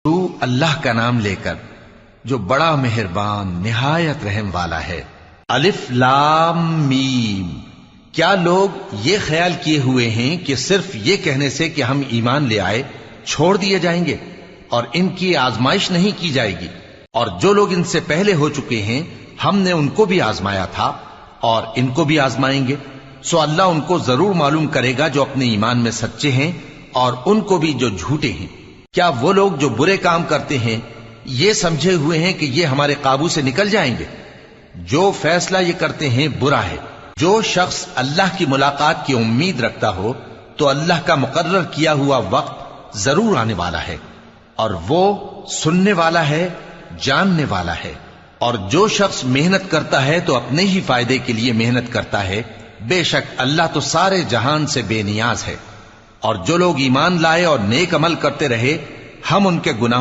شروع اللہ کا نام لے کر جو بڑا مہربان نہایت رحم والا ہے۔ الف لام میم۔ کیا لوگ یہ خیال کیے ہوئے ہیں کہ صرف یہ کہنے سے کہ ہم ایمان لے آئے چھوڑ دیے جائیں گے اور ان کی آزمائش نہیں کی جائے گی؟ اور جو لوگ ان سے پہلے ہو چکے ہیں ہم نے ان کو بھی آزمایا تھا اور ان کو بھی آزمائیں گے، سو اللہ ان کو ضرور معلوم کرے گا جو اپنے ایمان میں سچے ہیں اور ان کو بھی جو جھوٹے ہیں۔ کیا وہ لوگ جو برے کام کرتے ہیں یہ سمجھے ہوئے ہیں کہ یہ ہمارے قابو سے نکل جائیں گے؟ جو فیصلہ یہ کرتے ہیں برا ہے۔ جو شخص اللہ کی ملاقات کی امید رکھتا ہو تو اللہ کا مقرر کیا ہوا وقت ضرور آنے والا ہے، اور وہ سننے والا ہے، جاننے والا ہے۔ اور جو شخص محنت کرتا ہے تو اپنے ہی فائدے کے لیے محنت کرتا ہے، بے شک اللہ تو سارے جہان سے بے نیاز ہے۔ اور جو لوگ ایمان لائے اور نیک عمل کرتے رہے ہم ان کے گناہ